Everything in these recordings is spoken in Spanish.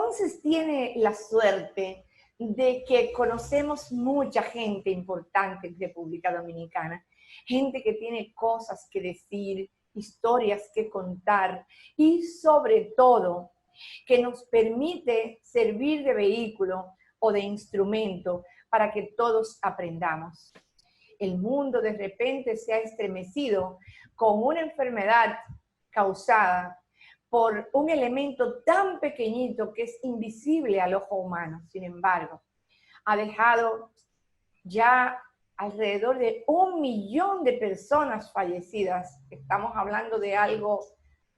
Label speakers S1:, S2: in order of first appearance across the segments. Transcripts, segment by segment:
S1: entonces tiene la suerte de que conocemos mucha gente importante en República Dominicana, gente que tiene cosas que decir, historias que contar y sobre todo que nos permite servir de vehículo o de instrumento para que todos aprendamos. El mundo de repente se ha estremecido con una enfermedad causada por un elemento tan pequeñito que es invisible al ojo humano. Sin embargo, ha dejado ya alrededor de 1 millón de personas fallecidas. Estamos hablando de algo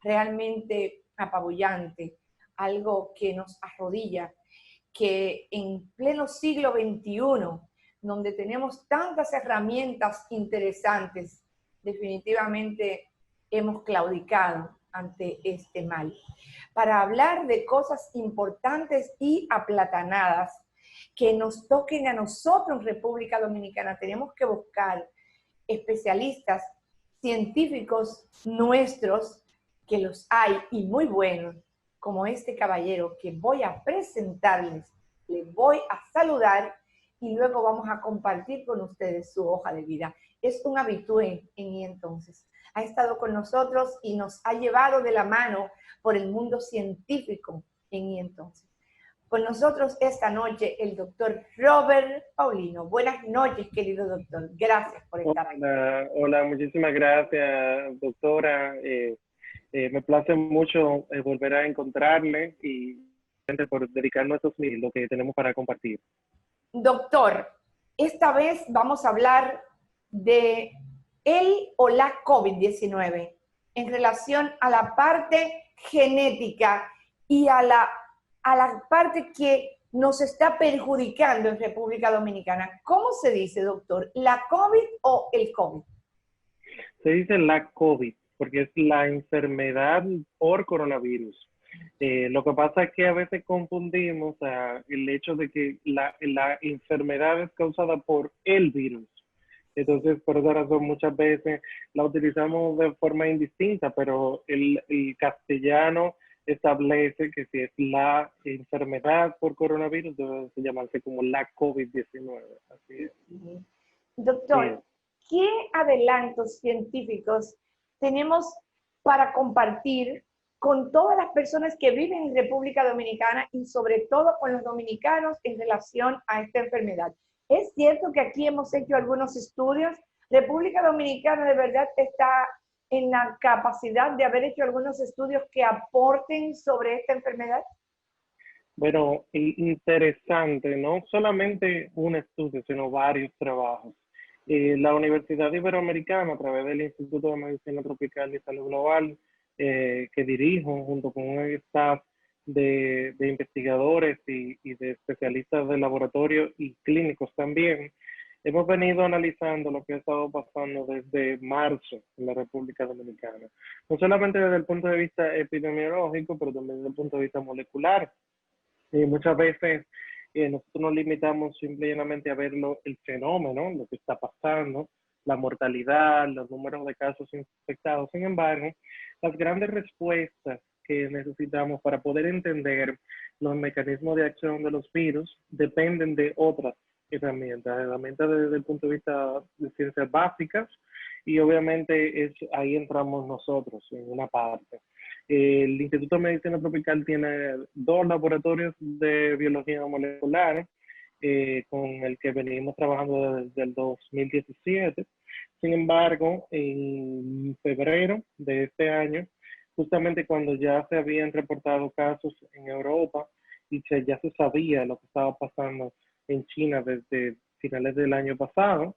S1: realmente apabullante, algo que nos arrodilla, que en pleno siglo XXI, donde tenemos tantas herramientas interesantes, definitivamente hemos claudicado ante este mal. Para hablar de cosas importantes y aplatanadas que nos toquen a nosotros en República Dominicana, tenemos que buscar especialistas, científicos nuestros, que los hay y muy buenos, como este caballero que voy a presentarles, les voy a saludar y luego vamos a compartir con ustedes su hoja de vida. Es un habitué en Y Entonces. Ha estado con nosotros y nos ha llevado de la mano por el mundo científico en Y Entonces. Con nosotros esta noche el doctor Robert Paulino. Buenas noches, querido doctor. Gracias por estar aquí.
S2: Hola, muchísimas gracias, doctora. Me place mucho volver a encontrarle y por dedicarnos a lo que tenemos para compartir.
S1: Doctor, esta vez vamos a hablar de el o la COVID-19 en relación a la parte genética y a la parte que nos está perjudicando en República Dominicana. ¿Cómo se dice, doctor? ¿La COVID o el COVID?
S2: Se dice la COVID porque es la enfermedad por coronavirus. Lo que pasa es que a veces confundimos el hecho de que la enfermedad es causada por el virus. Entonces, por esa razón, muchas veces la utilizamos de forma indistinta, pero el castellano establece que si es la enfermedad por coronavirus, debe llamarse como la COVID-19. Así es.
S1: Doctor, ¿qué adelantos científicos tenemos para compartir con todas las personas que viven en República Dominicana y sobre todo con los dominicanos en relación a esta enfermedad? Es cierto que aquí hemos hecho algunos estudios. República Dominicana de verdad está en la capacidad de haber hecho algunos estudios que aporten sobre esta enfermedad.
S2: Bueno, interesante, no solamente un estudio, sino varios trabajos. La Universidad Iberoamericana, a través del Instituto de Medicina Tropical y Salud Global, que dirijo junto con un staff de investigadores y de especialistas de laboratorio y clínicos también, hemos venido analizando lo que ha estado pasando desde marzo en la República Dominicana. No solamente desde el punto de vista epidemiológico, pero también desde el punto de vista molecular. Muchas veces nosotros nos limitamos simplemente a ver el fenómeno, lo que está pasando, la mortalidad, los números de casos infectados. Sin embargo, las grandes respuestas que necesitamos para poder entender los mecanismos de acción de los virus dependen de otras herramientas desde el punto de vista de ciencias básicas, y obviamente ahí entramos nosotros en una parte. El Instituto de Medicina Tropical tiene 2 laboratorios de biología molecular con el que venimos trabajando desde el 2017. Sin embargo, en febrero de este año, justamente cuando ya se habían reportado casos en Europa y ya se sabía lo que estaba pasando en China desde finales del año pasado,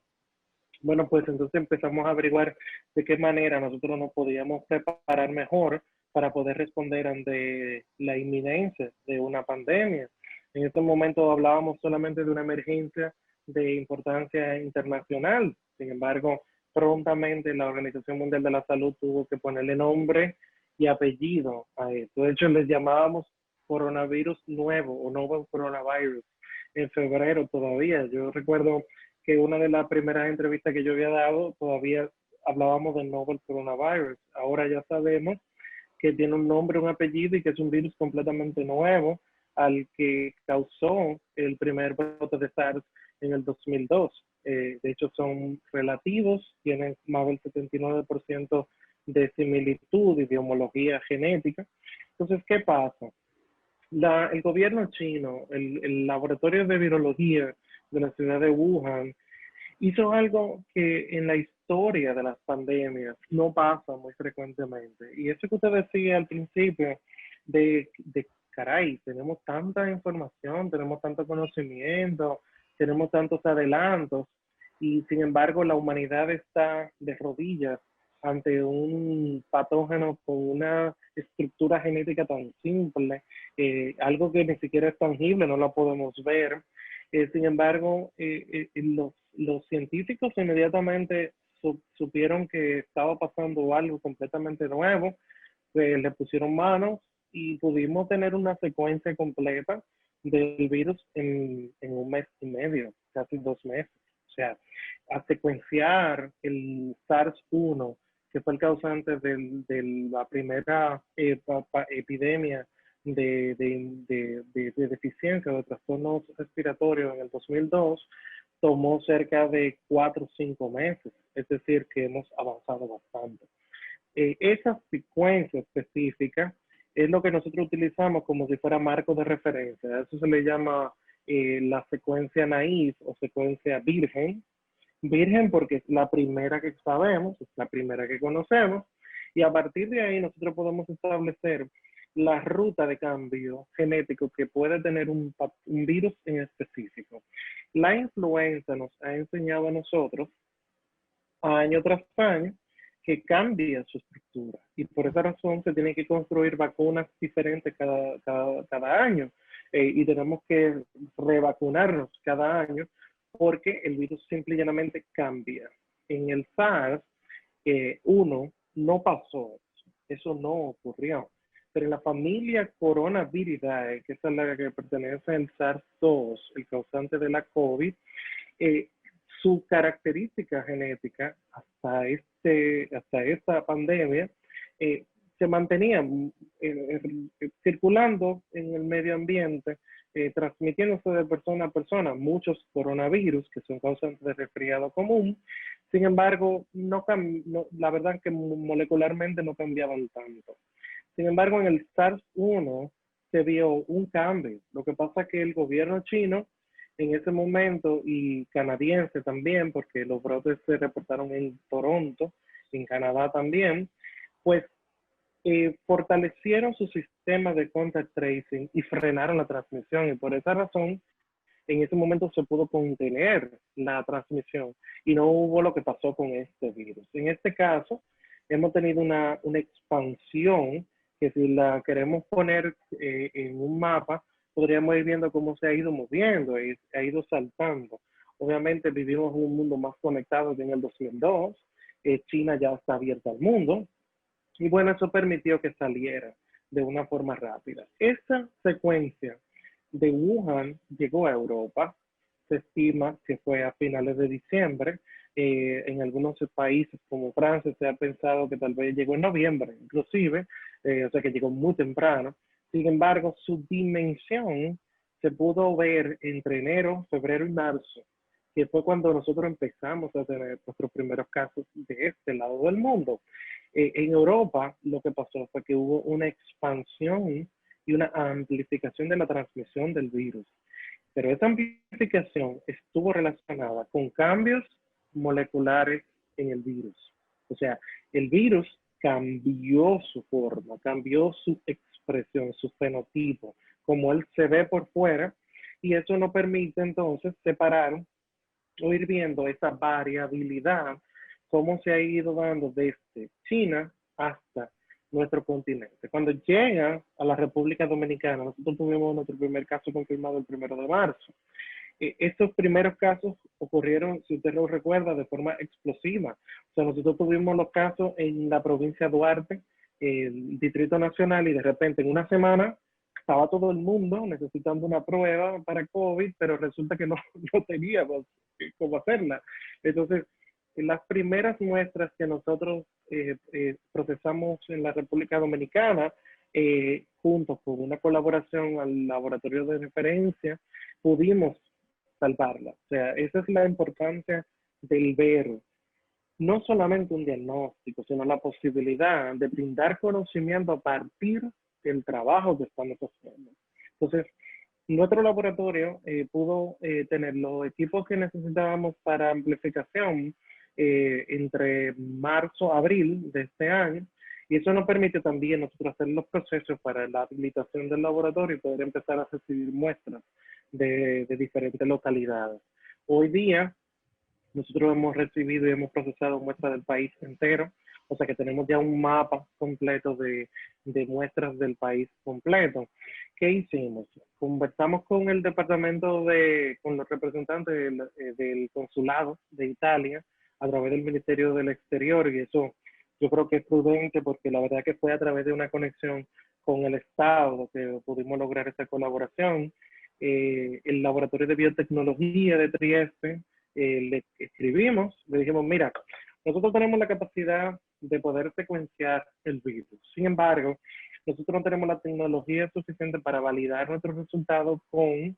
S2: bueno, pues entonces empezamos a averiguar de qué manera nosotros nos podíamos preparar mejor para poder responder ante la inminencia de una pandemia. En este momento hablábamos solamente de una emergencia de importancia internacional. Sin embargo, prontamente la Organización Mundial de la Salud tuvo que ponerle nombre y apellido a esto. De hecho, les llamábamos coronavirus nuevo o novel coronavirus en febrero todavía. Yo recuerdo que una de las primeras entrevistas que yo había dado todavía hablábamos del novel coronavirus. Ahora ya sabemos que tiene un nombre, un apellido y que es un virus completamente nuevo, al que causó el primer brote de SARS en el 2002. De hecho, son relativos, tienen más del 79% de similitud y de homología genética. Entonces, ¿qué pasa? El gobierno chino, el laboratorio de virología de la ciudad de Wuhan, hizo algo que en la historia de las pandemias no pasa muy frecuentemente. Y eso que usted decía al principio, de caray, tenemos tanta información, tenemos tanto conocimiento, tenemos tantos adelantos, y sin embargo la humanidad está de rodillas ante un patógeno con una estructura genética tan simple, algo que ni siquiera es tangible, no lo podemos ver. Sin embargo, los científicos inmediatamente supieron que estaba pasando algo completamente nuevo, le pusieron manos y pudimos tener una secuencia completa del virus en un mes y medio, casi 2 meses. O sea, a secuenciar el SARS-1, que fue el causante de la primera epidemia de deficiencia de trastornos respiratorios en el 2002, tomó cerca de 4 o 5 meses, es decir, que hemos avanzado bastante. Esa secuencia específica es lo que nosotros utilizamos como si fuera marco de referencia. A eso se le llama la secuencia naive o secuencia virgen. Virgen porque es la primera que sabemos, es la primera que conocemos, y a partir de ahí nosotros podemos establecer la ruta de cambio genético que puede tener un virus en específico. La influenza nos ha enseñado a nosotros, año tras año, que cambia su estructura, y por esa razón se tienen que construir vacunas diferentes cada año, y tenemos que revacunarnos cada año porque el virus simple y llanamente cambia. En el SARS-1 no pasó eso no ocurrió. Pero en la familia Coronaviridae, que es a la que pertenece el SARS-2, el causante de la COVID, su característica genética hasta esta pandemia se mantenía circulando en el medio ambiente, transmitiéndose de persona a persona muchos coronavirus que son causantes de resfriado común. Sin embargo, la verdad es que molecularmente no cambiaban tanto. Sin embargo, en el SARS-1 se vio un cambio. Lo que pasa es que el gobierno chino en ese momento, y canadiense también, porque los brotes se reportaron en Toronto, en Canadá también, pues fortalecieron su sistema de contact tracing y frenaron la transmisión. Y por esa razón, en ese momento se pudo contener la transmisión y no hubo lo que pasó con este virus. En este caso, hemos tenido una expansión que si la queremos poner en un mapa, podríamos ir viendo cómo se ha ido moviendo, ha ido saltando. Obviamente vivimos en un mundo más conectado que en el 2002. China ya está abierta al mundo. Y bueno, eso permitió que saliera de una forma rápida. Esta secuencia de Wuhan llegó a Europa. Se estima que fue a finales de diciembre. En algunos países como Francia se ha pensado que tal vez llegó en noviembre, inclusive, o sea que llegó muy temprano. Sin embargo, su dimensión se pudo ver entre enero, febrero y marzo, que fue cuando nosotros empezamos a tener nuestros primeros casos de este lado del mundo. En Europa lo que pasó fue que hubo una expansión y una amplificación de la transmisión del virus. Pero esa amplificación estuvo relacionada con cambios moleculares en el virus. O sea, el virus cambió su forma, cambió su expresión, su fenotipo, como él se ve por fuera, y eso nos permite entonces separar o ir viendo esa variabilidad, cómo se ha ido dando desde China hasta nuestro continente. Cuando llega a la República Dominicana, nosotros tuvimos nuestro primer caso confirmado el 1 de marzo. Estos primeros casos ocurrieron, si usted lo recuerda, de forma explosiva. O sea, nosotros tuvimos los casos en la provincia de Duarte, el Distrito Nacional, y de repente en una semana estaba todo el mundo necesitando una prueba para COVID, pero resulta que no teníamos cómo hacerla. Entonces, las primeras muestras que nosotros procesamos en la República Dominicana juntos con una colaboración al laboratorio de referencia, pudimos salvarla. O sea, esa es la importancia del ver no solamente un diagnóstico, sino la posibilidad de brindar conocimiento a partir del trabajo que estamos haciendo. Entonces, nuestro laboratorio pudo tener los equipos que necesitábamos para amplificación entre marzo, abril de este año, y eso nos permite también nosotros hacer los procesos para la habilitación del laboratorio y poder empezar a recibir muestras de diferentes localidades. Hoy día, nosotros hemos recibido y hemos procesado muestras del país entero, o sea que tenemos ya un mapa completo de muestras del país completo. ¿Qué hicimos? Conversamos con el departamento con los representantes del consulado de Italia a través del Ministerio del Exterior, y eso yo creo que es prudente porque la verdad que fue a través de una conexión con el Estado que pudimos lograr esa colaboración. El Laboratorio de Biotecnología de Trieste, le escribimos, le dijimos, mira, nosotros tenemos la capacidad de poder secuenciar el virus. Sin embargo, nosotros no tenemos la tecnología suficiente para validar nuestros resultados con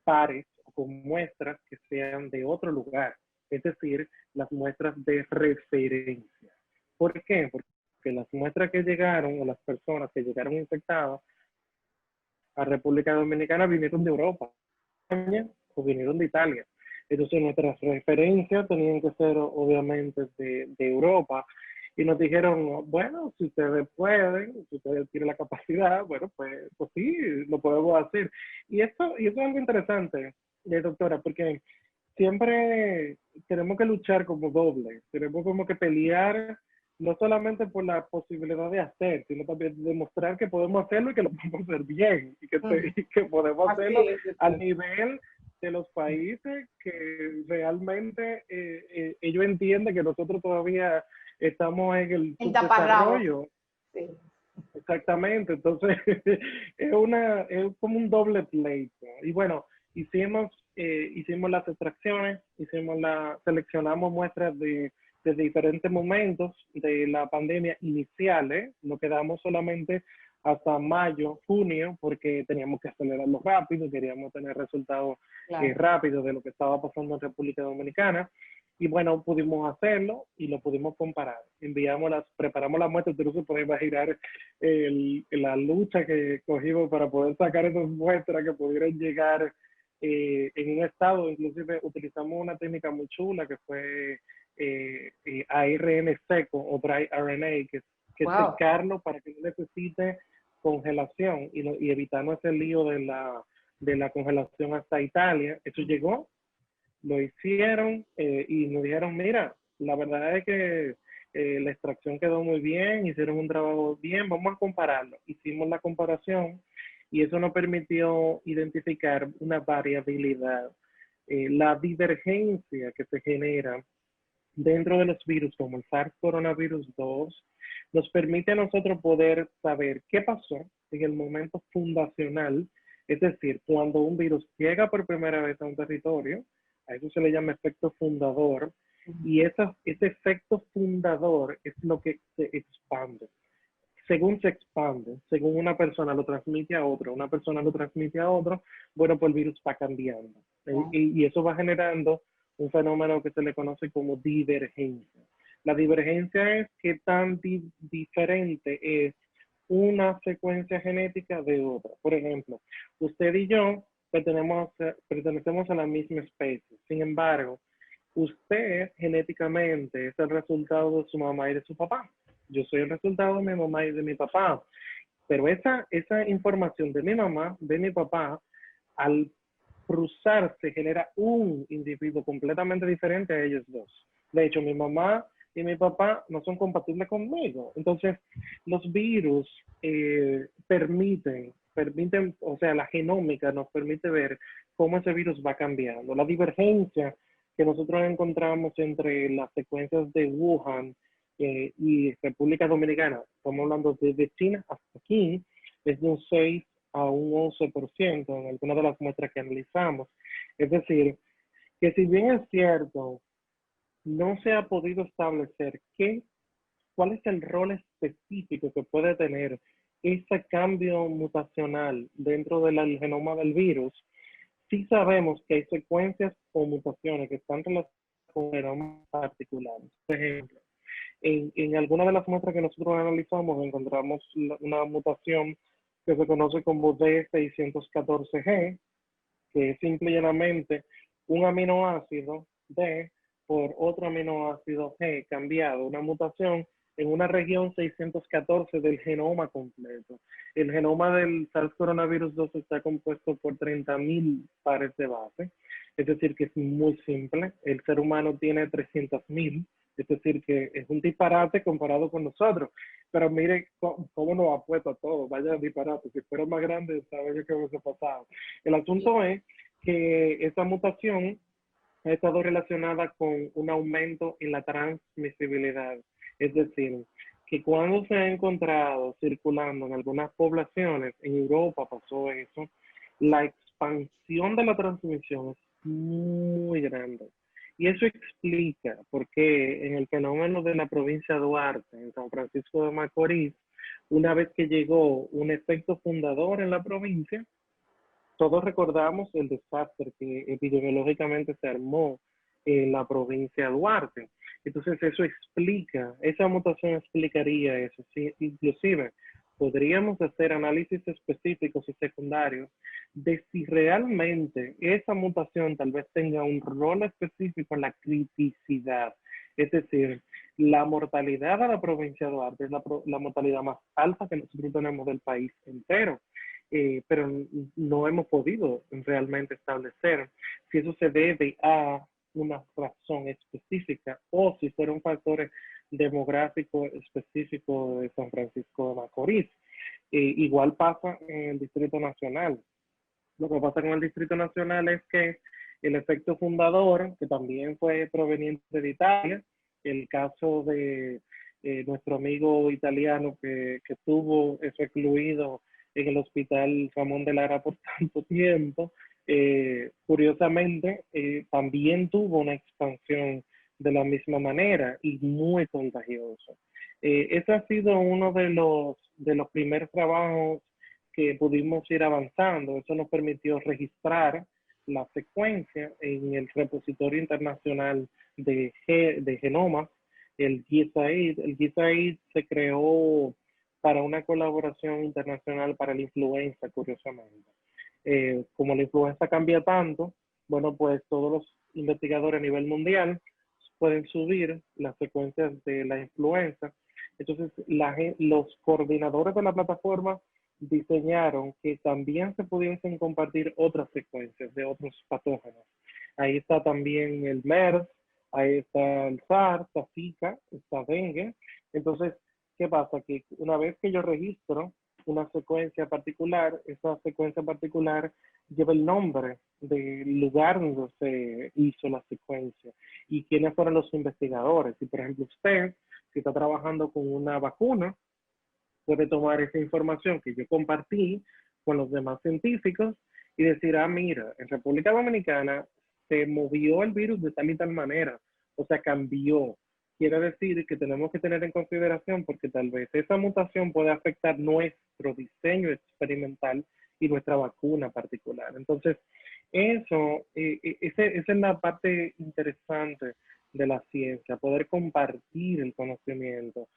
S2: pares o con muestras que sean de otro lugar, es decir, las muestras de referencia. ¿Por qué? Porque las muestras que llegaron o las personas que llegaron infectadas a República Dominicana vinieron de Europa, o vinieron de Italia. Entonces nuestras referencias tenían que ser obviamente de Europa, y nos dijeron, bueno, si ustedes pueden, si ustedes tienen la capacidad, bueno, pues sí, lo podemos hacer. Y eso es algo interesante, doctora, porque siempre tenemos que luchar como doble, tenemos como que pelear no solamente por la posibilidad de hacer, sino también demostrar que podemos hacerlo y que lo podemos hacer bien, y que podemos hacerlo al nivel de los países que realmente ellos entienden que nosotros todavía estamos en el subdesarrollo. Sí. Exactamente, entonces es como un doble pleito. Y bueno, hicimos las extracciones, seleccionamos muestras de diferentes momentos de la pandemia iniciales, nos quedamos solamente hasta mayo, junio, porque teníamos que acelerarlo rápido, queríamos tener resultados rápidos de lo que estaba pasando en República Dominicana. Y bueno, pudimos hacerlo y lo pudimos comparar. Preparamos las muestras, tú no se puede imaginar la lucha que cogimos para poder sacar esas muestras que pudieran llegar en un estado. Inclusive utilizamos una técnica muy chula que fue ARN seco o dry RNA, que secarlo para que no necesite congelación y evitarnos ese lío de la congelación hasta Italia. Eso llegó, lo hicieron y nos dijeron, mira, la verdad es que la extracción quedó muy bien, hicieron un trabajo bien, vamos a compararlo. Hicimos la comparación y eso nos permitió identificar una variabilidad. La divergencia que se genera dentro de los virus, como el SARS coronavirus 2, nos permite a nosotros poder saber qué pasó en el momento fundacional, es decir, cuando un virus llega por primera vez a un territorio, a eso se le llama efecto fundador, y ese efecto fundador es lo que se expande. Según se expande, según una persona lo transmite a otro, una persona lo transmite a otro, bueno, pues el virus va cambiando. Y eso va generando un fenómeno que se le conoce como divergencia. La divergencia es qué tan diferente es una secuencia genética de otra. Por ejemplo, usted y yo pertenecemos a la misma especie. Sin embargo, usted genéticamente es el resultado de su mamá y de su papá. Yo soy el resultado de mi mamá y de mi papá. Pero esa información de mi mamá, de mi papá, al cruzarse genera un individuo completamente diferente a ellos dos. De hecho, mi mamá y mi papá no son compatibles conmigo. Entonces, los virus permiten, o sea, la genómica nos permite ver cómo ese virus va cambiando. La divergencia que nosotros encontramos entre las secuencias de Wuhan y República Dominicana, estamos hablando desde China hasta aquí, es de un 6 a un 11% en algunas de las muestras que analizamos. Es decir, que si bien es cierto, no se ha podido establecer cuál es el rol específico que puede tener ese cambio mutacional dentro del genoma del virus, sí sabemos que hay secuencias o mutaciones que están relacionadas con genomas particulares. Por ejemplo, en alguna de las muestras que nosotros analizamos encontramos una mutación que se conoce como D614G, que es simple y llanamente un aminoácido D por otro aminoácido G cambiado, una mutación en una región 614 del genoma completo. El genoma del SARS coronavirus 2 está compuesto por 30.000 pares de base, es decir, que es muy simple. El ser humano tiene 300.000, es decir, que es un disparate comparado con nosotros. Pero mire cómo nos ha puesto a todos, vaya disparate. Si fuera más grande, sabes yo qué hubiese pasado. El asunto es que esta mutación ha estado relacionada con un aumento en la transmisibilidad. Es decir, que cuando se ha encontrado circulando en algunas poblaciones, en Europa pasó eso, la expansión de la transmisión es muy grande. Y eso explica por qué en el fenómeno de la provincia de Duarte, en San Francisco de Macorís, una vez que llegó un efecto fundador en la provincia, todos recordamos el desastre que epidemiológicamente se armó en la provincia de Duarte. Entonces eso explica, esa mutación explicaría eso. Sí, inclusive podríamos hacer análisis específicos y secundarios de si realmente esa mutación tal vez tenga un rol específico en la criticidad. Es decir, la mortalidad de la provincia de Duarte es la mortalidad más alta que nosotros tenemos del país entero. Pero no hemos podido realmente establecer si eso se debe a una razón específica o si fueron factores demográficos específicos de San Francisco de Macorís. Igual pasa en el Distrito Nacional. Lo que pasa con el Distrito Nacional es que el efecto fundador, que también fue proveniente de Italia, el caso de nuestro amigo italiano que tuvo recluido en el hospital Ramón de Lara por tanto tiempo, curiosamente también tuvo una expansión de la misma manera y muy contagioso. Ese ha sido uno de los primeros trabajos que pudimos ir avanzando. Eso nos permitió registrar la secuencia en el repositorio internacional de genomas, el GISAID. El GISAID se creó para una colaboración internacional para la influenza, curiosamente. Como la influenza cambia tanto, bueno, pues todos los investigadores a nivel mundial pueden subir las secuencias de la influenza. Entonces, los coordinadores de la plataforma diseñaron que también se pudiesen compartir otras secuencias de otros patógenos. Ahí está también el MERS, ahí está el SARS, está Zika, está dengue. Entonces, ¿qué pasa? Que una vez que yo registro una secuencia particular, esa secuencia particular lleva el nombre del lugar donde se hizo la secuencia y quiénes fueron los investigadores. Y por ejemplo, usted, si está trabajando con una vacuna, puede tomar esa información que yo compartí con los demás científicos y decir, ah, mira, en República Dominicana se movió el virus de tal y tal manera, o sea, cambió. Quiere decir que tenemos que tener en consideración porque tal vez esa mutación puede afectar nuestro diseño experimental y nuestra vacuna particular. Entonces, esa es la parte interesante de la ciencia, poder compartir el conocimiento.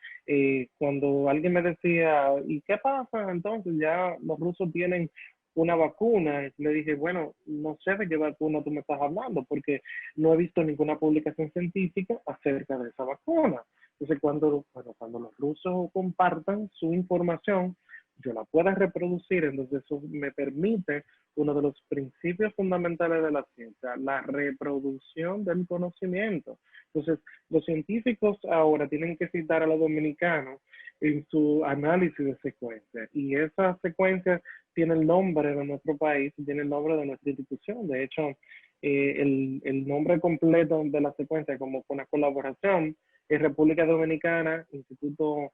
S2: Cuando alguien me decía, ¿y qué pasa entonces? Ya los rusos tienen una vacuna. Le dije, bueno, no sé de qué vacuna tú me estás hablando, porque no he visto ninguna publicación científica acerca de esa vacuna. Entonces, cuando los rusos compartan su información, yo la pueda reproducir, entonces eso me permite uno de los principios fundamentales de la ciencia, la reproducción del conocimiento. Entonces, los científicos ahora tienen que citar a los dominicanos en su análisis de secuencias, y esa secuencia tiene el nombre de nuestro país y tiene el nombre de nuestra institución. De hecho, el nombre completo de la secuencia, como una colaboración, es República Dominicana, Instituto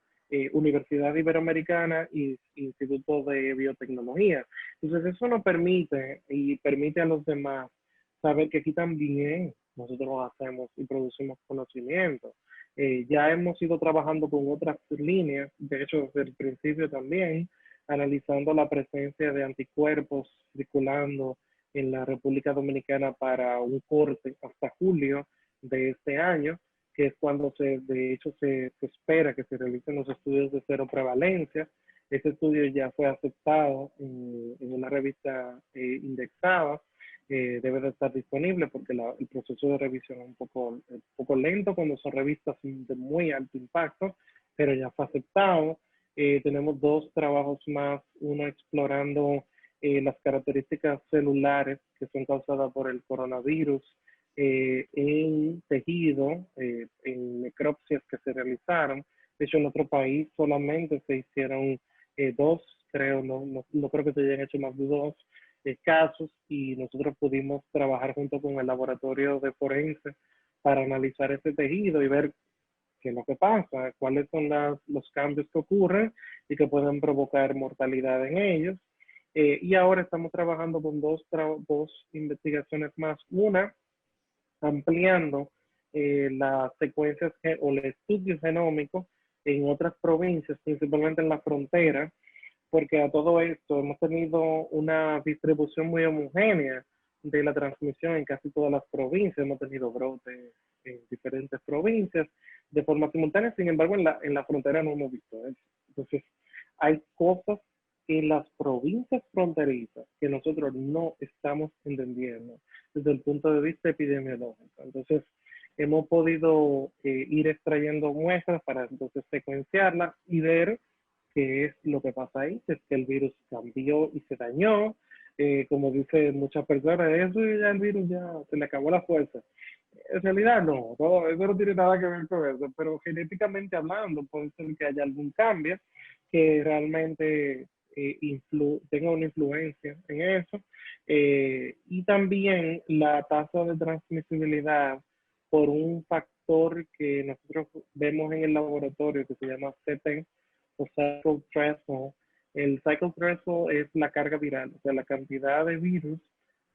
S2: Universidad Iberoamericana y Instituto de Biotecnología. Entonces eso nos permite y permite a los demás saber que aquí también nosotros hacemos y producimos conocimiento. Ya hemos ido trabajando con otras líneas, de hecho desde el principio también, analizando la presencia de anticuerpos circulando en la República Dominicana para un corte hasta julio de este año, que es cuando de hecho se espera que se realicen los estudios de cero prevalencia. Ese estudio ya fue aceptado en una revista indexada. Debe de estar disponible porque el proceso de revisión es un poco lento cuando son revistas de muy alto impacto, pero ya fue aceptado. Tenemos dos trabajos más, uno explorando las características celulares que son causadas por el coronavirus en tejido, en necropsias que se realizaron. De hecho, en otro país solamente se hicieron dos, creo, no creo que se hayan hecho más de dos casos, y nosotros pudimos trabajar junto con el laboratorio de forense para analizar ese tejido y ver qué es lo que pasa, cuáles son los cambios que ocurren y que pueden provocar mortalidad en ellos. Y ahora estamos trabajando con dos investigaciones más. Una, ampliando las secuencias o el estudio genómico en otras provincias, principalmente en la frontera, porque a todo esto hemos tenido una distribución muy homogénea de la transmisión en casi todas las provincias. Hemos tenido brotes en diferentes provincias de forma simultánea. Sin embargo, en la frontera no hemos visto eso. Entonces, hay cosas en las provincias fronterizas que nosotros no estamos entendiendo desde el punto de vista epidemiológico. Entonces, hemos podido ir extrayendo muestras para entonces secuenciarlas y ver qué es lo que pasa ahí, es que el virus cambió y se dañó. Como dicen muchas personas, eso ya el virus ya se le acabó la fuerza. En realidad no, eso no tiene nada que ver con eso, pero genéticamente hablando puede ser que haya algún cambio que realmente tenga una influencia en eso. Y también la tasa de transmisibilidad por un factor que nosotros vemos en el laboratorio que se llama CT, o cycle threshold. El cycle threshold es la carga viral, o sea, la cantidad de virus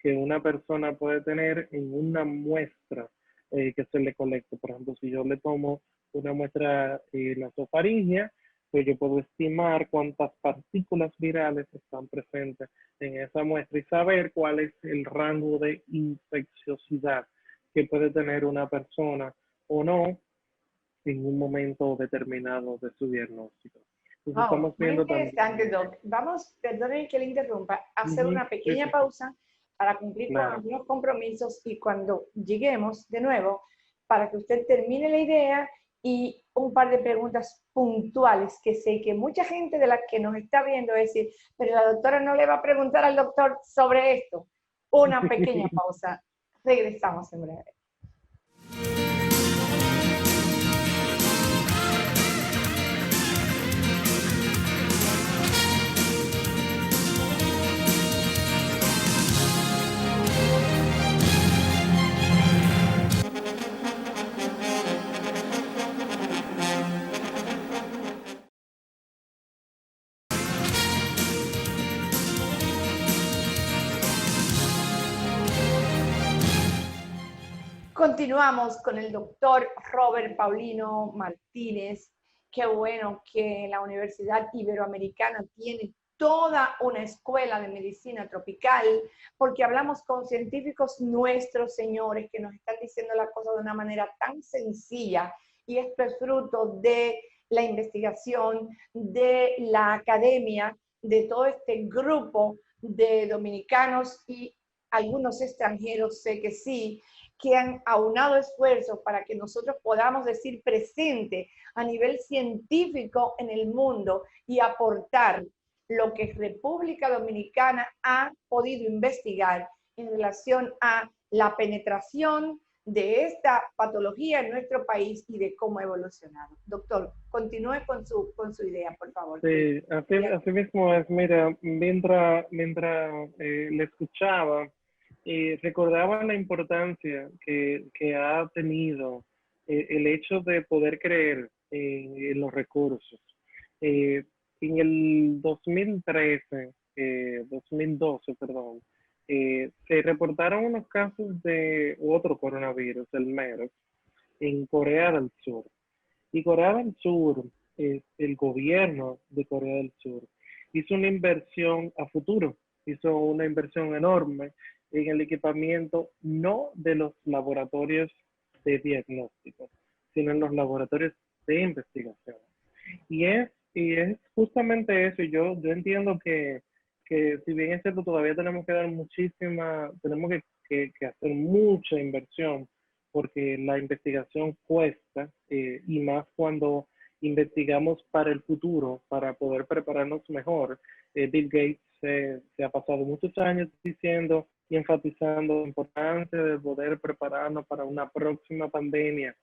S2: que una persona puede tener en una muestra que se le colecte. Por ejemplo, si yo le tomo una muestra nasofaringea, pues yo puedo estimar cuántas partículas virales están presentes en esa muestra y saber cuál es el rango de infecciosidad que puede tener una persona o no en un momento determinado de su diagnóstico. Entonces
S1: Wow,
S2: estamos
S1: muy
S2: viendo
S1: interesante,
S2: también.
S1: Doc. Vamos, perdonen que le interrumpa, a hacer
S2: Sí,
S1: una pequeña
S2: sí,
S1: pausa para cumplir con
S2: claro.
S1: algunos compromisos y cuando lleguemos de nuevo, para que usted termine la idea y un par de preguntas puntuales que sé que mucha gente de la que nos está viendo es decir, pero la doctora no le va a preguntar al doctor sobre esto. Una pequeña pausa. Regresamos en breve. Continuamos con el doctor Robert Paulino Martínez. Qué bueno que la Universidad Iberoamericana tiene toda una escuela de medicina tropical, porque hablamos con científicos nuestros, señores, que nos están diciendo la cosa de una manera tan sencilla, y esto es fruto de la investigación, de la academia, de todo este grupo de dominicanos y algunos extranjeros, sé que sí, que han aunado esfuerzos para que nosotros podamos decir presente a nivel científico en el mundo y aportar lo que República Dominicana ha podido investigar en relación a la penetración de esta patología en nuestro país y de cómo ha evolucionado. Doctor, continúe con su idea, por favor.
S2: Sí, así mismo es. Mira, mientras le escuchaba, recordaba la importancia que ha tenido el hecho de poder creer en los recursos. Eh, en el 2013, 2012, perdón, se reportaron unos casos de otro coronavirus, el MERS, en Corea del Sur. Y Corea del Sur, el gobierno de Corea del Sur, hizo una inversión a futuro, hizo una inversión enorme en el equipamiento, no de los laboratorios de diagnóstico, sino en los laboratorios de investigación. Y es justamente eso. Yo entiendo que si bien es cierto, todavía tenemos que dar tenemos que hacer mucha inversión, porque la investigación cuesta, y más cuando investigamos para el futuro, para poder prepararnos mejor. Bill Gates se ha pasado muchos años diciendo y enfatizando la importancia de poder prepararnos para una próxima pandemia.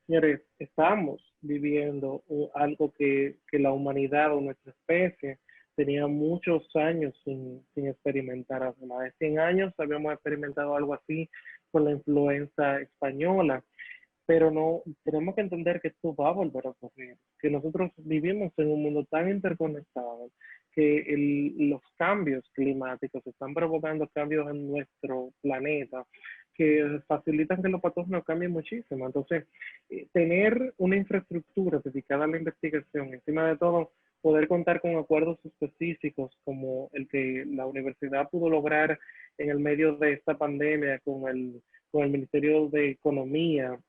S2: Señores, estamos viviendo algo que la humanidad o nuestra especie tenía muchos años sin experimentar. Hace más de 100 años habíamos experimentado algo así con la influenza española, pero no, tenemos que entender que esto va a volver a ocurrir, que nosotros vivimos en un mundo tan interconectado, que los cambios climáticos están provocando cambios en nuestro planeta que facilitan que los patógenos cambien muchísimo. Entonces, tener una infraestructura dedicada a la investigación, encima de todo, poder contar con acuerdos específicos como el que la universidad pudo lograr en el medio de esta pandemia con el Ministerio de Economía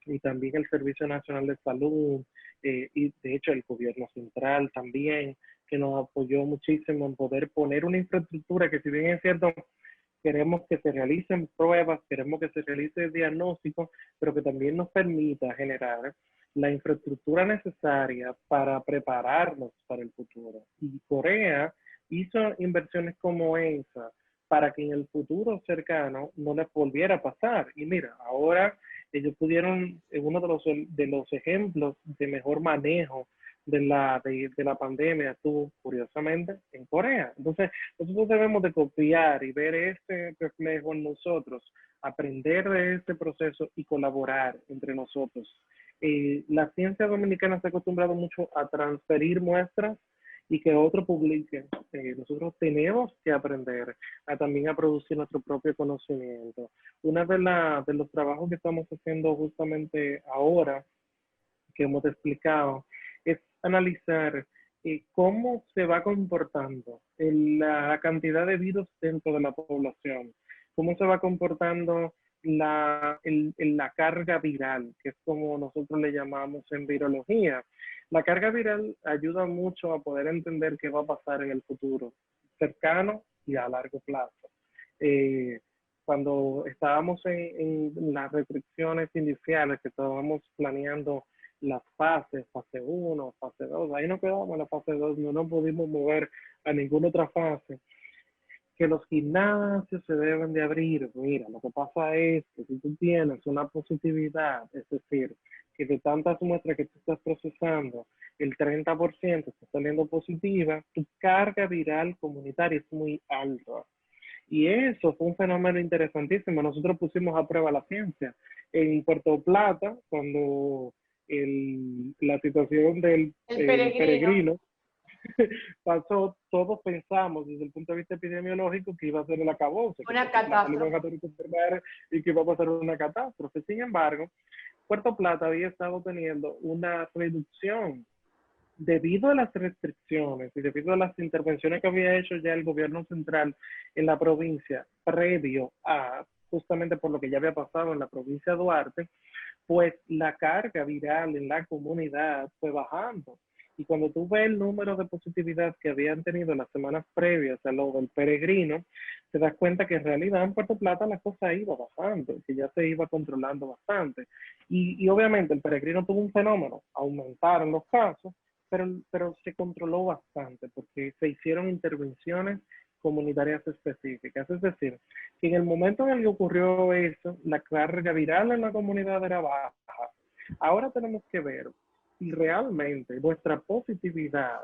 S2: y también el Servicio Nacional de Salud, y de hecho el gobierno central también, que nos apoyó muchísimo en poder poner una infraestructura que, si bien es cierto, queremos que se realicen pruebas, queremos que se realice diagnóstico, pero que también nos permita generar la infraestructura necesaria para prepararnos para el futuro. Y Corea hizo inversiones como esa para que en el futuro cercano no les volviera a pasar. Y mira, ahora ellos pudieron, uno de los ejemplos de mejor manejo de la pandemia estuvo curiosamente en Corea. Entonces, nosotros debemos de copiar y ver este reflejo en nosotros, aprender de este proceso y colaborar entre nosotros. La ciencia dominicana se ha acostumbrado mucho a transferir muestras y que otro publique. Nosotros tenemos que aprender a también a producir nuestro propio conocimiento. Una de los trabajos que estamos haciendo justamente ahora, que hemos explicado, es analizar cómo se va comportando la cantidad de virus dentro de la población, cómo se va comportando la carga viral, que es como nosotros le llamamos en virología. La carga viral ayuda mucho a poder entender qué va a pasar en el futuro, cercano y a largo plazo. Cuando estábamos en las restricciones iniciales, que estábamos planeando las fases, fase 1, fase 2, ahí nos quedamos en la fase 2, no nos pudimos mover a ninguna otra fase. Que los gimnasios se deben de abrir. Mira, lo que pasa es que si tú tienes una positividad, es decir, que de tantas muestras que tú estás procesando, el 30% está saliendo positiva, tu carga viral comunitaria es muy alta. Y eso fue un fenómeno interesantísimo. Nosotros pusimos a prueba la ciencia. En Puerto Plata, cuando la situación del peregrino pasó, todos pensamos desde el punto de vista epidemiológico que iba a ser el acabose,
S1: una catástrofe,
S2: y que iba a pasar una catástrofe. Sin embargo, Puerto Plata había estado teniendo una reducción debido a las restricciones y debido a las intervenciones que había hecho ya el gobierno central en la provincia, previo a, justamente por lo que ya había pasado en la provincia de Duarte, pues la carga viral en la comunidad fue bajando. Y cuando tú ves el número de positividad que habían tenido las semanas previas a lo del peregrino, te das cuenta que en realidad en Puerto Plata la cosa iba bajando, que ya se iba controlando bastante. Y obviamente el peregrino tuvo un fenómeno, aumentaron los casos, pero se controló bastante porque se hicieron intervenciones comunitarias específicas. Es decir, que en el momento en el que ocurrió eso, la carga viral en la comunidad era baja. Ahora tenemos que ver si realmente nuestra positividad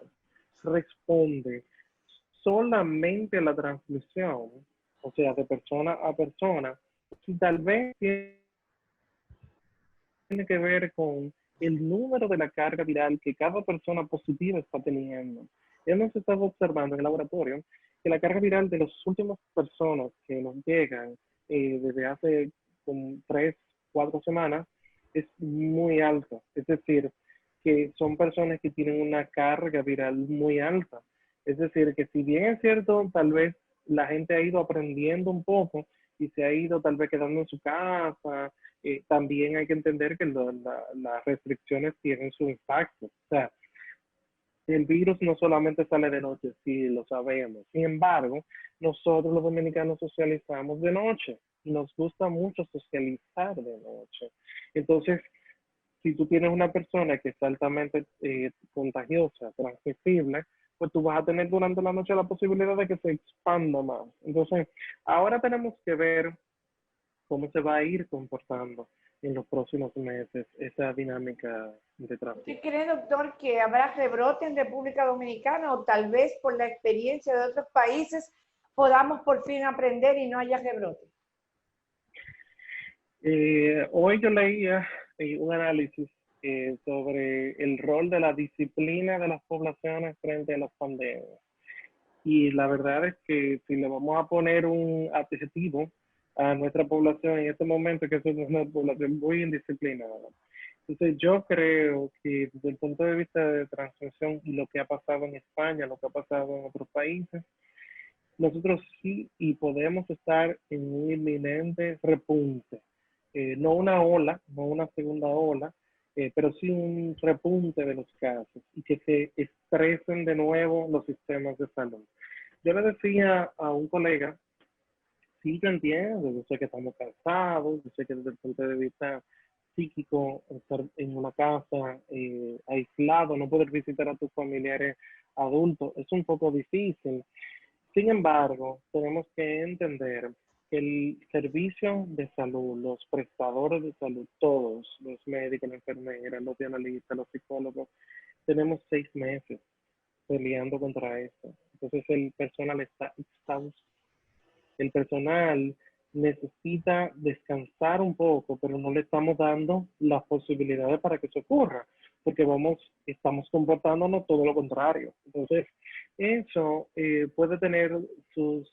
S2: responde solamente a la transmisión, o sea, de persona a persona, si tal vez tiene que ver con el número de la carga viral que cada persona positiva está teniendo. Hemos estado observando en el laboratorio que la carga viral de las últimas personas que nos llegan desde hace como 3, 4 semanas es muy alta. Es decir, que son personas que tienen una carga viral muy alta. Es decir, que si bien es cierto, tal vez la gente ha ido aprendiendo un poco y se ha ido tal vez quedando en su casa, también hay que entender que las restricciones tienen su impacto. O sea, el virus no solamente sale de noche, sí, lo sabemos. Sin embargo, nosotros los dominicanos socializamos de noche y nos gusta mucho socializar de noche. Entonces, si tú tienes una persona que es altamente contagiosa, transmisible, pues tú vas a tener durante la noche la posibilidad de que se expanda más. Entonces, ahora tenemos que ver cómo se va a ir comportando en los próximos meses esa dinámica de
S1: ¿Usted
S2: tráfico.
S1: cree, doctor, que habrá rebrote en República Dominicana o tal vez por la experiencia de otros países podamos por fin aprender y no haya rebrote?
S2: Hoy yo leía un análisis sobre el rol de la disciplina de las poblaciones frente a las pandemias. Y la verdad es que si le vamos a poner un adjetivo a nuestra población en este momento, que es una población muy indisciplinada. Entonces yo creo que desde el punto de vista de transmisión y lo que ha pasado en España, lo que ha pasado en otros países, nosotros sí y podemos estar en un inminente repunte. No una ola, no una segunda ola, pero sí un repunte de los casos y que se estresen de nuevo los sistemas de salud. Yo le decía a un colega, sí, yo entiendo, yo sé que estamos cansados, yo sé que desde el punto de vista psíquico, estar en una casa aislado, no poder visitar a tus familiares adultos, es un poco difícil. Sin embargo, tenemos que entender que el servicio de salud, los prestadores de salud, todos, los médicos, las enfermeras, los analistas, los psicólogos, tenemos 6 meses peleando contra esto. Entonces el personal está exhausto, el personal necesita descansar un poco, pero no le estamos dando las posibilidades para que eso ocurra, porque estamos comportándonos todo lo contrario. Entonces, eso puede tener su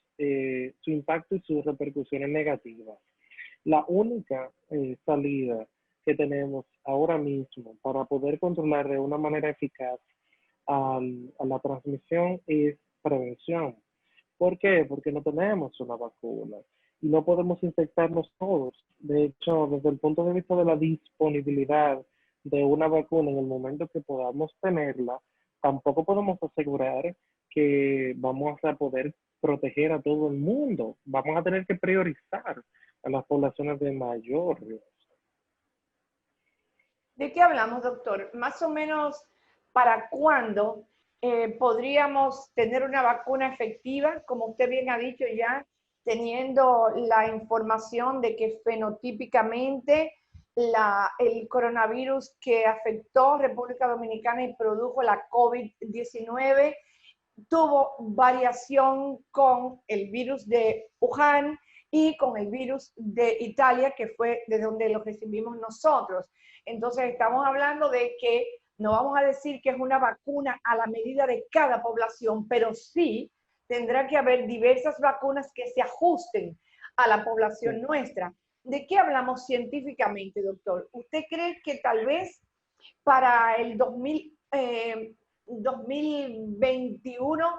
S2: impacto y sus repercusiones negativas. La única salida que tenemos ahora mismo para poder controlar de una manera eficaz a la transmisión es prevención. ¿Por qué? Porque no tenemos una vacuna y no podemos infectarnos todos. De hecho, desde el punto de vista de la disponibilidad de una vacuna en el momento que podamos tenerla, tampoco podemos asegurar que vamos a poder proteger a todo el mundo. Vamos a tener que priorizar a las poblaciones de mayor riesgo.
S1: ¿De qué hablamos, doctor? Más o menos, ¿para cuándo podríamos tener una vacuna efectiva? Como usted bien ha dicho ya, teniendo la información de que fenotípicamente el coronavirus que afectó a República Dominicana y produjo la COVID-19 tuvo variación con el virus de Wuhan y con el virus de Italia, que fue de donde lo recibimos nosotros. Entonces estamos hablando de que no vamos a decir que es una vacuna a la medida de cada población, pero sí tendrá que haber diversas vacunas que se ajusten a la población
S2: Sí.
S1: nuestra. ¿De qué hablamos científicamente, doctor? ¿Usted cree que tal vez para el 2021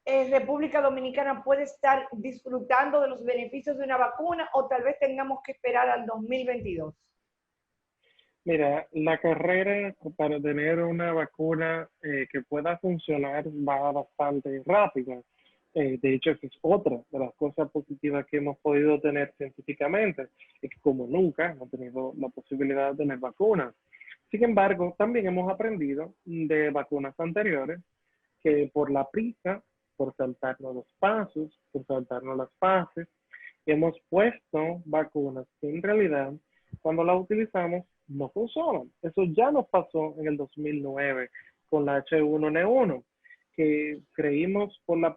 S1: República Dominicana puede estar disfrutando de los beneficios de una vacuna o tal vez tengamos que esperar al 2022?
S2: Mira, la carrera para tener una vacuna que pueda funcionar va bastante rápida. De hecho, esa es otra de las cosas positivas que hemos podido tener científicamente, es que como nunca hemos tenido la posibilidad de tener vacunas. Sin embargo, también hemos aprendido de vacunas anteriores que por la prisa, por saltarnos los pasos, por saltarnos las fases, hemos puesto vacunas que en realidad cuando las utilizamos no funcionan. Eso ya nos pasó en el 2009 con la H1N1, que creímos por la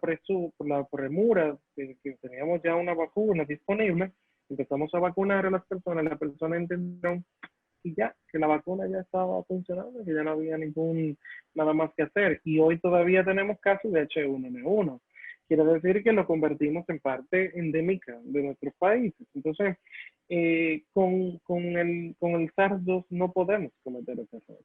S2: premura de que teníamos ya una vacuna disponible, empezamos a vacunar a las personas entendieron y ya, que la vacuna ya estaba funcionando, que ya no había nada más que hacer. Y hoy todavía tenemos casos de H1N1. Quiere decir que lo convertimos en parte endémica de nuestros países. Entonces, con el SARS-2 no podemos cometer ese error.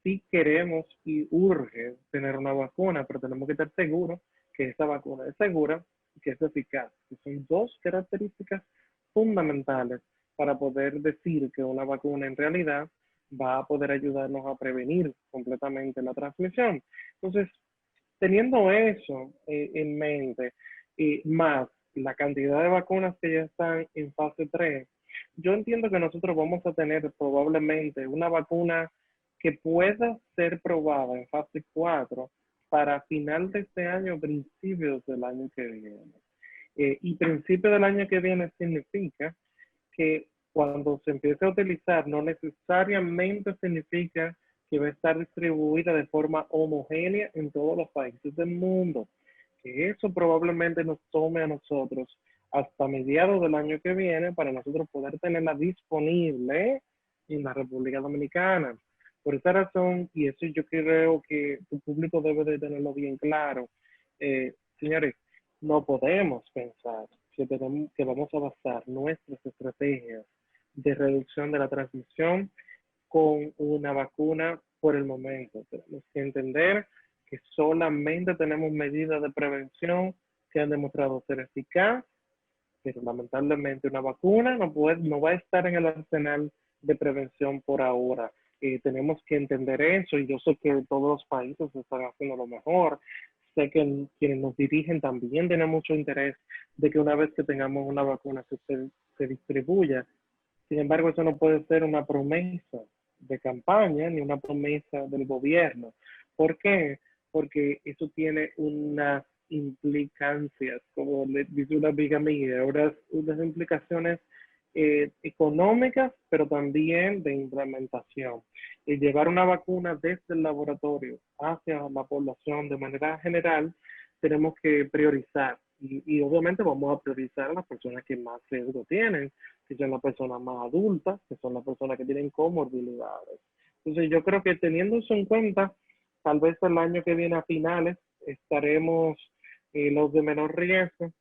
S2: sí queremos y urge tener una vacuna, pero tenemos que estar seguros que esa vacuna es segura y que es eficaz. Que son dos características fundamentales para poder decir que una vacuna en realidad va a poder ayudarnos a prevenir completamente la transmisión. Entonces, teniendo eso en mente, más la cantidad de vacunas que ya están en fase 3, yo entiendo que nosotros vamos a tener probablemente una vacuna que pueda ser probada en fase 4 para final de este año, principios del año que viene. Y principio del año que viene significa que cuando se empiece a utilizar no necesariamente significa que va a estar distribuida de forma homogénea en todos los países del mundo. Que eso probablemente nos tome a nosotros hasta mediados del año que viene para nosotros poder tenerla disponible en la República Dominicana. Por esa razón, y eso yo creo que tu público debe de tenerlo bien claro, señores, no podemos pensar que vamos a basar nuestras estrategias de reducción de la transmisión con una vacuna por el momento. Tenemos que entender que solamente tenemos medidas de prevención que han demostrado ser eficaz, pero lamentablemente una vacuna no va a estar en el arsenal de prevención por ahora. Tenemos que entender eso y yo sé que todos los países están haciendo lo mejor. Sé que quienes nos dirigen también tienen mucho interés de que una vez que tengamos una vacuna se distribuya. Sin embargo, eso no puede ser una promesa de campaña ni una promesa del gobierno. ¿Por qué? Porque eso tiene unas implicancias, como le dice una amiga mía, unas implicaciones económicas, pero también de implementación. Y llevar una vacuna desde el laboratorio hacia la población de manera general, tenemos que priorizar. Y obviamente vamos a priorizar a las personas que más riesgo tienen, que son las personas más adultas, que son las personas que tienen comorbilidades. Entonces yo creo que teniendo eso en cuenta, tal vez el año que viene a finales estaremos los de menor riesgo,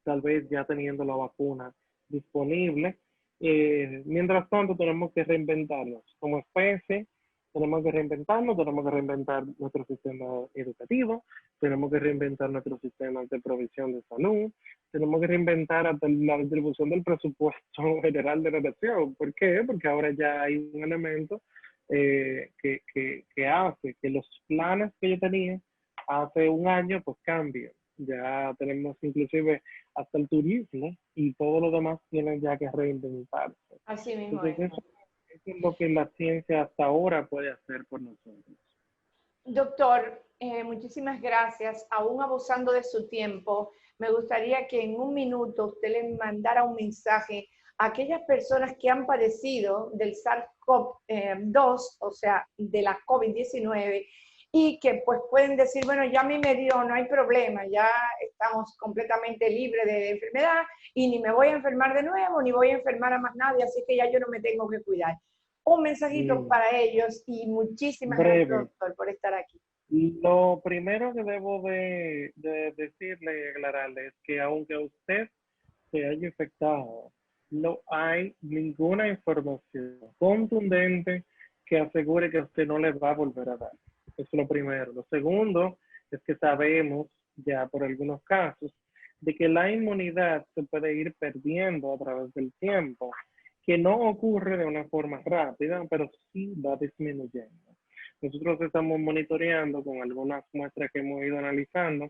S2: tal vez ya teniendo la vacuna disponible. Mientras tanto, tenemos que reinventarnos como especie, tenemos que reinventar nuestro sistema educativo, tenemos que reinventar nuestro sistema de provisión de salud, tenemos que reinventar hasta la distribución del presupuesto general de la nación. ¿Por qué? Porque ahora ya hay un elemento que hace que los planes que yo tenía hace un año pues cambien. Ya tenemos inclusive hasta el turismo y todo lo demás tienen ya que reinventarse.
S1: Así mismo
S2: Entonces,
S1: es.
S2: eso es lo que la ciencia hasta ahora puede hacer por nosotros.
S1: Doctor, muchísimas gracias. Aún abusando de su tiempo, me gustaría que en un minuto usted le mandara un mensaje a aquellas personas que han padecido del SARS-CoV-2, o sea, de la COVID-19, y que pues pueden decir, bueno, ya a mí me dio, no hay problema, ya estamos completamente libres de enfermedad y ni me voy a enfermar de nuevo, ni voy a enfermar a más nadie, así que ya yo no me tengo que cuidar. Un mensajito para ellos y muchísimas gracias,
S2: Breve.
S1: doctor, por estar aquí.
S2: Lo primero que debo de decirle, aclararle, es que aunque usted se haya infectado, no hay ninguna información contundente que asegure que a usted no le va a volver a dar. Eso es lo primero. Lo segundo es que sabemos ya por algunos casos de que la inmunidad se puede ir perdiendo a través del tiempo, que no ocurre de una forma rápida, pero sí va disminuyendo. Nosotros estamos monitoreando con algunas muestras que hemos ido analizando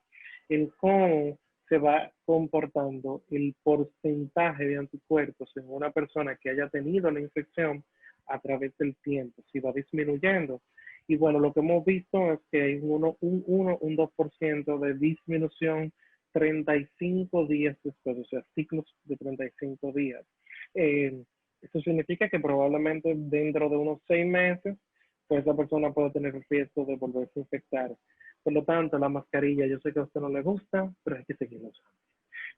S2: el cómo se va comportando el porcentaje de anticuerpos en una persona que haya tenido la infección a través del tiempo, si va disminuyendo. Y bueno, lo que hemos visto es que hay un 2% de disminución 35 días después, o sea, ciclos de 35 días. Eso significa que probablemente dentro de unos 6 meses, pues esa persona puede tener el riesgo de volverse a infectar. Por lo tanto, la mascarilla, yo sé que a usted no le gusta, pero hay que seguirlo usando.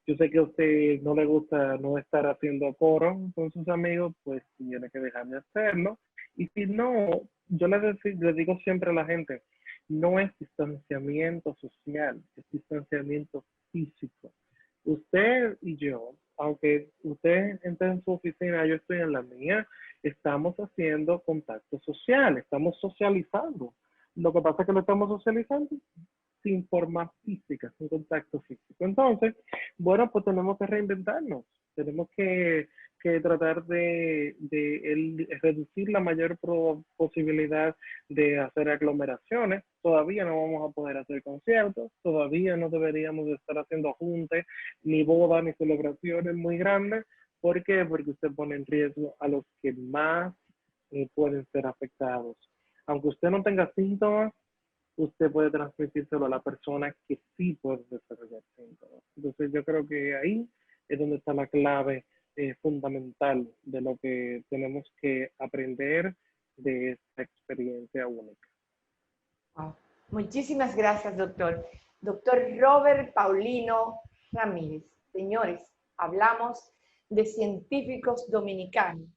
S2: Yo sé que a usted no le gusta no estar haciendo coro con sus amigos, pues tiene que dejar de hacerlo. Y si no, yo le digo siempre a la gente, no es distanciamiento social, es distanciamiento físico. Usted y yo, aunque usted entre en su oficina, yo estoy en la mía, estamos haciendo contacto social, estamos socializando. Lo que pasa es que lo estamos socializando sin forma física, sin contacto físico. Entonces, bueno, pues tenemos que reinventarnos, tenemos que tratar de reducir la mayor posibilidad de hacer aglomeraciones. Todavía no vamos a poder hacer conciertos, todavía no deberíamos de estar haciendo juntes, ni bodas, ni celebraciones muy grandes. ¿Por qué? Porque usted pone en riesgo a los que más pueden ser afectados. Aunque usted no tenga síntomas, usted puede transmitírselo a la persona que sí puede desarrollar síntomas. Entonces yo creo que ahí es donde está la clave fundamental de lo que tenemos que aprender de esta experiencia única.
S1: Wow. Muchísimas gracias, doctor. Doctor Robert Paulino Ramírez. Señores, hablamos de científicos dominicanos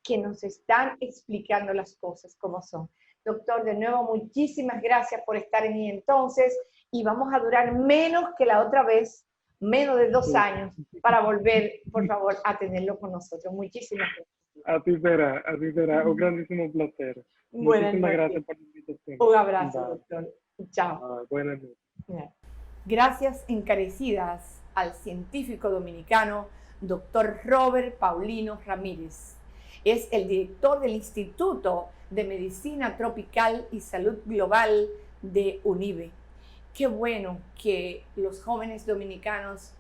S1: que nos están explicando las cosas como son. Doctor, de nuevo, muchísimas gracias por estar en entonces y vamos a durar menos que la otra vez, menos de 2 años, para volver, por favor, a tenerlo con nosotros. Muchísimas gracias.
S2: Así será, un grandísimo placer.
S1: Buenas
S2: Muchísimas
S1: noches.
S2: Gracias por la invitación.
S1: Un abrazo,
S2: Bye.
S1: doctor. Chao.
S2: Buenas noches.
S1: Gracias encarecidas al científico dominicano, doctor Robert Paulino Ramírez. Es el director del Instituto de Medicina Tropical y Salud Global de UNIBE. Qué bueno que los jóvenes dominicanos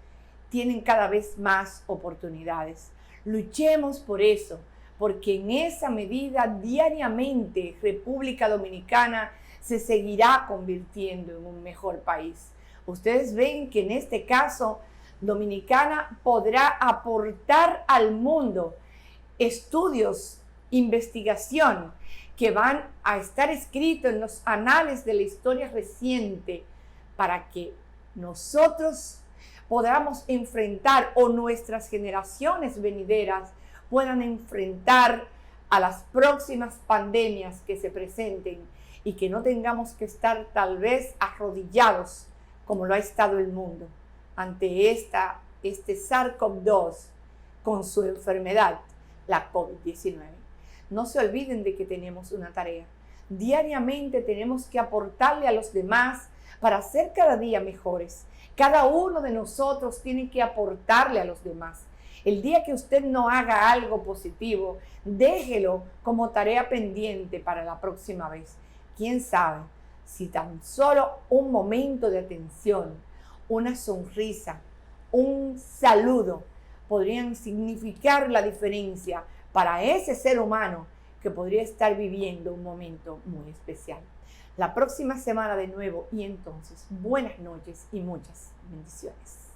S1: tienen cada vez más oportunidades. Luchemos por eso, porque en esa medida diariamente República Dominicana se seguirá convirtiendo en un mejor país. Ustedes ven que en este caso Dominicana podrá aportar al mundo estudios, investigación que van a estar escritos en los anales de la historia reciente para que nosotros podamos enfrentar o nuestras generaciones venideras puedan enfrentar a las próximas pandemias que se presenten y que no tengamos que estar tal vez arrodillados como lo ha estado el mundo ante este SARS-CoV-2 con su enfermedad, la COVID-19. No se olviden de que tenemos una tarea. Diariamente tenemos que aportarle a los demás para ser cada día mejores. Cada uno de nosotros tiene que aportarle a los demás. El día que usted no haga algo positivo, déjelo como tarea pendiente para la próxima vez. ¿Quién sabe si tan solo un momento de atención, una sonrisa, un saludo podrían significar la diferencia para ese ser humano que podría estar viviendo un momento muy especial? La próxima semana de nuevo y entonces buenas noches y muchas bendiciones.